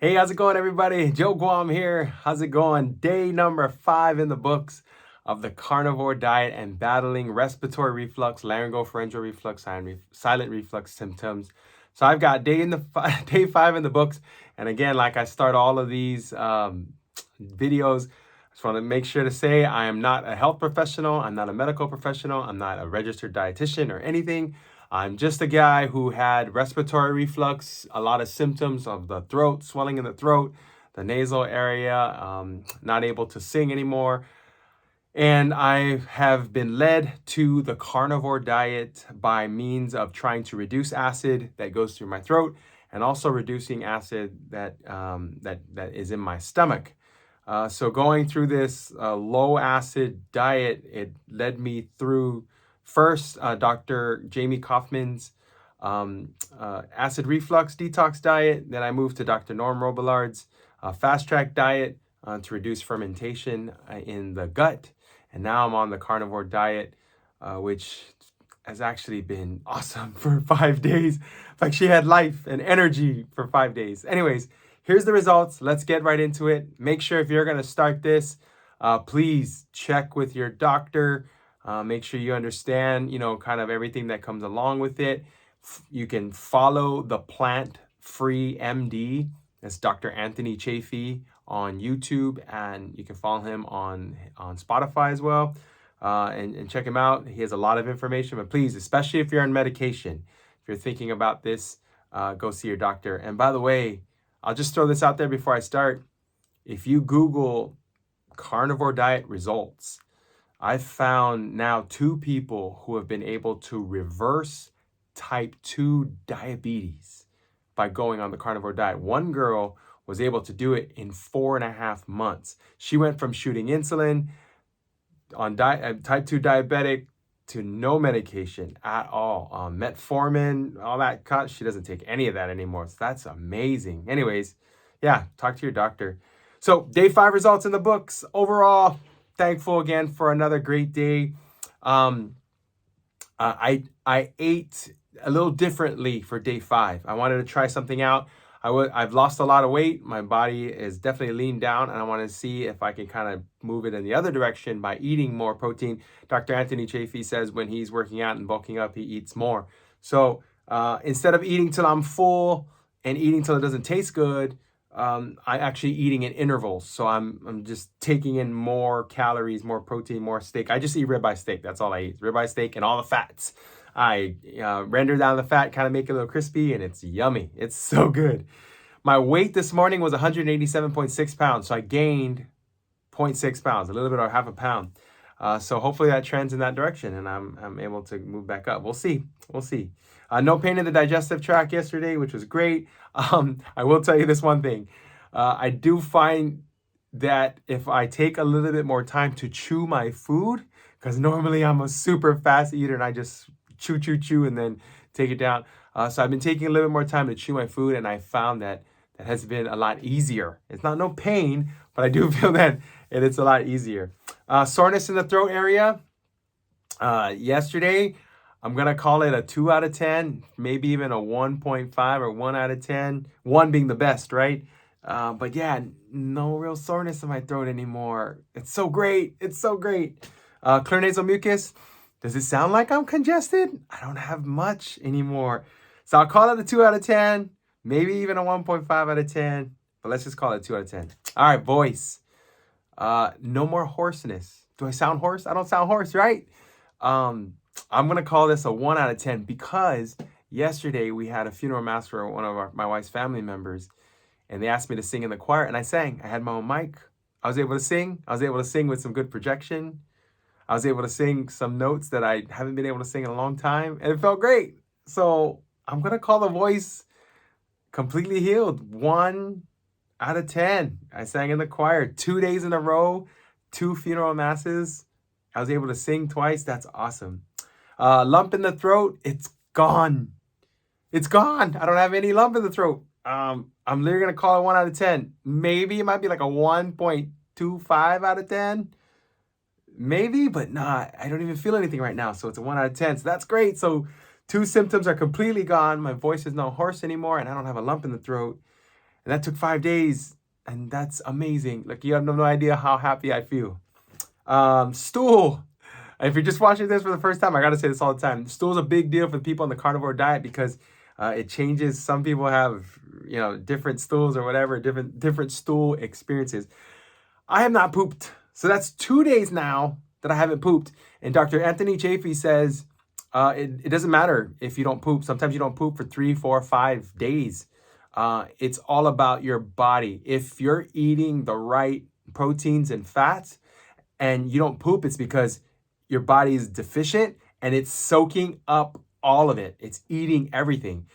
Hey, how's it going, everybody? Joe Guam here. How's it going? Day number 5 in the books of the carnivore diet and battling respiratory reflux, laryngopharyngeal reflux, silent reflux symptoms. So I've got day 5 in the books. And again, like I start all of these videos, I just want to make sure to say I am not a health professional. I'm not a medical professional. I'm not a registered dietitian or anything. I'm just a guy who had respiratory reflux, a lot of symptoms of the throat, swelling in the throat, the nasal area, not able to sing anymore. And I have been led to the carnivore diet by means of trying to reduce acid that goes through my throat and also reducing acid that is in my stomach. So going through this low acid diet, it led me through first Dr. Jamie Kaufman's acid reflux detox diet. Then I moved to Dr. Norm Robillard's fast track diet to reduce fermentation in the gut. And now I'm on the carnivore diet, which has actually been awesome for 5 days. Like she had life and energy for 5 days. Anyways, here's the results. Let's get right into it. Make sure if you're going to start this, please check with your doctor. Make sure you understand, kind of everything that comes along with it. You can follow the Plant Free MD. That's Dr. Anthony Chafee on YouTube, and you can follow him on Spotify as well. And check him out. He has a lot of information, but please, especially if you're on medication, if you're thinking about this, go see your doctor. And by the way, I'll just throw this out there before I start. If you Google carnivore diet results, I've found now 2 people who have been able to reverse type 2 diabetes by going on the carnivore diet. One girl was able to do it in 4.5 months. She went from shooting insulin on type 2 diabetic to no medication at all. Metformin, all that cut. She doesn't take any of that anymore. So that's amazing. Anyways, yeah, talk to your doctor. So day 5 results in the books. Overall, thankful again for another great day. I ate a little differently for day 5. I wanted to try something out. I've lost a lot of weight. My body is definitely leaned down, and I want to see if I can kind of move it in the other direction by eating more protein. Dr. Anthony Chafee says when he's working out and bulking up, he eats more. So instead of eating till I'm full and eating till it doesn't taste good, I'm actually eating in intervals. So I'm just taking in more calories, more protein, more steak. I just eat ribeye steak. That's all I eat. Ribeye steak and all the fats. I render down the fat, kind of make it a little crispy, and it's yummy. It's so good. My weight this morning was 187.6 pounds. So I gained 0.6 pounds, a little bit over half a pound. So hopefully that trends in that direction and I'm able to move back up. We'll see. No pain in the digestive tract yesterday, which was great. I will tell you this one thing. I do find that if I take a little bit more time to chew my food, because normally I'm a super fast eater and I just chew and then take it down. So I've been taking a little bit more time to chew my food, and I found that has been a lot easier. It's not no pain, but I do feel that it's a lot easier. Soreness in the throat area. Yesterday, I'm going to call it a 2 out of 10, maybe even a 1.5 or 1 out of 10. 1 being the best, right? But yeah, no real soreness in my throat anymore. It's so great. Clear nasal mucus. Does it sound like I'm congested? I don't have much anymore. So I'll call it a 2 out of 10, maybe even a 1.5 out of 10, but let's just call it 2 out of 10. All right, voice. No more hoarseness. Do I sound hoarse? I don't sound hoarse, right? I'm going to call this a 1 out of 10 because yesterday we had a funeral mass for one of my wife's family members, and they asked me to sing in the choir, and I sang. I had my own mic. I was able to sing. I was able to sing with some good projection. I was able to sing some notes that I haven't been able to sing in a long time, and it felt great. So I'm going to call the voice completely healed. 1 out of 10. I sang in the choir 2 days in a row, 2 funeral masses. I was able to sing twice. That's awesome. Lump in the throat, it's gone. It's gone. I don't have any lump in the throat. I'm literally going to call it 1 out of 10. Maybe it might be like a 1.25 out of 10. Maybe, but not. I don't even feel anything right now. So it's a 1 out of 10. So that's great. So 2 symptoms are completely gone. My voice is not hoarse anymore, and I don't have a lump in the throat. And that took 5 days. And that's amazing. Like, you have no idea how happy I feel. Stool. If you're just watching this for the first time, I gotta say this all the time. Stool is a big deal for people on the carnivore diet because it changes. Some people have, different stools or whatever, different stool experiences. I have not pooped. So that's 2 days now that I haven't pooped. And Dr. Anthony Chafee says it doesn't matter if you don't poop. Sometimes you don't poop for 3, 4, 5 days. It's all about your body. If you're eating the right proteins and fats and you don't poop, it's because your body is deficient and it's soaking up all of it. It's eating everything.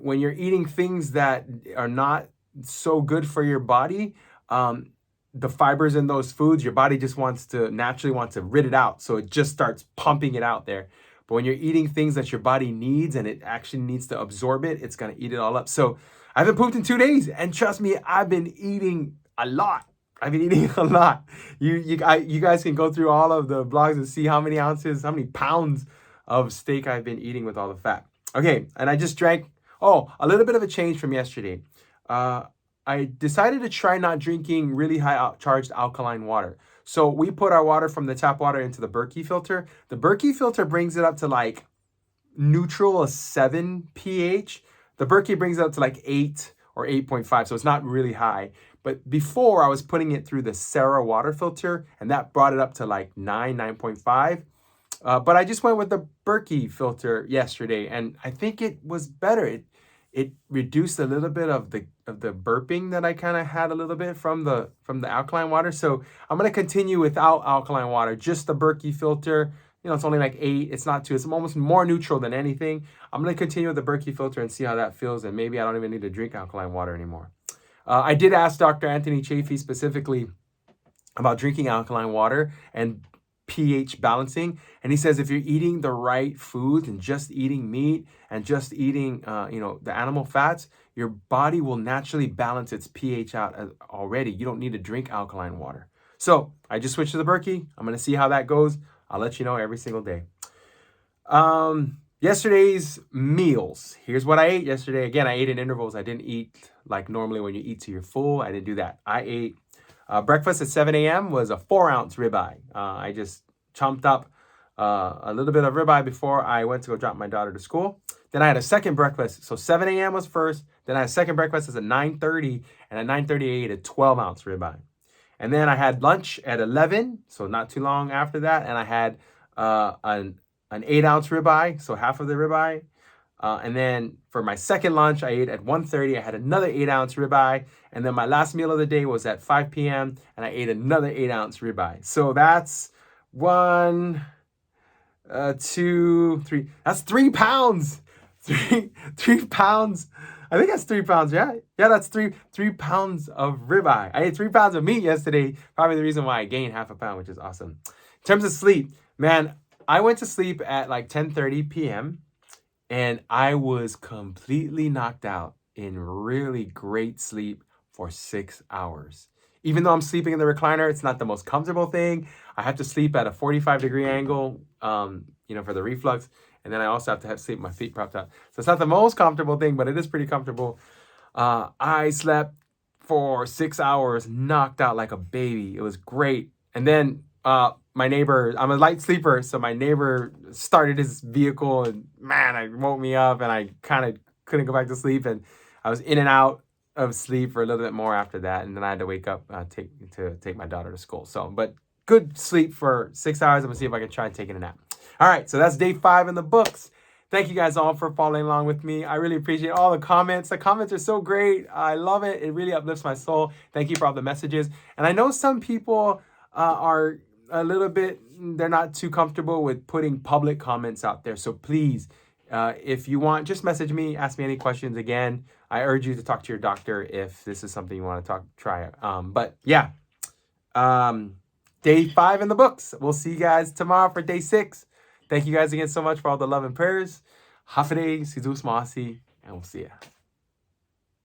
When you're eating things that are not so good for your body, the fibers in those foods, your body just naturally wants to rid it out. So it just starts pumping it out there. But when you're eating things that your body needs and it actually needs to absorb it, it's going to eat it all up. So I haven't pooped in 2 days. And trust me, I've been eating a lot. I've been eating a lot. You guys can go through all of the blogs and see how many ounces, how many pounds of steak I've been eating with all the fat. Okay, and I just drank, a little bit of a change from yesterday. I decided to try not drinking really high charged alkaline water. So we put our water from the tap water into the Berkey filter. The Berkey filter brings it up to like neutral, a 7 pH. The Berkey brings it up to like 8 or 8.5, so it's not really high. But before I was putting it through the Sarah water filter, and that brought it up to like 9.5. But I just went with the Berkey filter yesterday, and I think it was better. It reduced a little bit of the burping that I kind of had a little bit from the alkaline water. So I'm gonna continue without alkaline water, just the Berkey filter. It's only like 8. It's not 2. It's almost more neutral than anything. I'm gonna continue with the Berkey filter and see how that feels, and maybe I don't even need to drink alkaline water anymore. I did ask Dr. Anthony Chafee specifically about drinking alkaline water and pH balancing, and he says if you're eating the right foods and just eating meat and just eating the animal fats, your body will naturally balance its pH out already. You don't need to drink alkaline water. So I just switched to the Berkey. I'm going to see how that goes. I'll let you know every single day. Yesterday's meals. Here's what I ate yesterday. Again, I ate in intervals. I didn't eat like normally when you eat till you're full. I didn't do that. I ate breakfast at 7 a.m. was a 4-ounce ribeye. I just chomped up a little bit of ribeye before I went to go drop my daughter to school. Then I had a second breakfast. So 7 a.m. was first. Then I had a second breakfast at 9:30. And at 9:30, I ate a 12-ounce ribeye. And then I had lunch at 11. So not too long after that. And I had an 8-ounce ribeye. So half of the ribeye. And then for my second lunch, I ate at 1:30. I had another 8-ounce ribeye. And then my last meal of the day was at 5 p.m. And I ate another 8-ounce ribeye. So that's 1, 2, 3. That's 3 pounds. 3 pounds. I think that's 3 pounds. Yeah, that's 3 pounds of ribeye. I ate 3 pounds of meat yesterday. Probably the reason why I gained half a pound, which is awesome. In terms of sleep, man, I went to sleep at like 10:30 p.m. and I was completely knocked out in really great sleep for 6 hours. Even though I'm sleeping in the recliner, it's not the most comfortable thing. I have to sleep at a 45-degree angle, for the reflux. And then I also have to sleep with my feet propped up. So it's not the most comfortable thing, but it is pretty comfortable. I slept for 6 hours, knocked out like a baby. It was great. And then my neighbor, I'm a light sleeper, so my neighbor started his vehicle and man, it woke me up and I kind of couldn't go back to sleep. And I was in and out of sleep for a little bit more after that. And then I had to wake up to take my daughter to school. So, but good sleep for 6 hours. I'm gonna see if I can try taking a nap. All right, so that's day 5 in the books. Thank you guys all for following along with me. I really appreciate all the comments. The comments are so great. I love it. It really uplifts my soul. Thank you for all the messages. And I know some people are a little bit, they're not too comfortable with putting public comments out there. So please, if you want, just message me, ask me any questions. Again, I urge you to talk to your doctor if this is something you want to try it. But yeah, day 5 in the books. We'll see you guys tomorrow for day 6. Thank you guys again so much for all the love and prayers. Hafide, Sidus Maasi, and we'll see ya.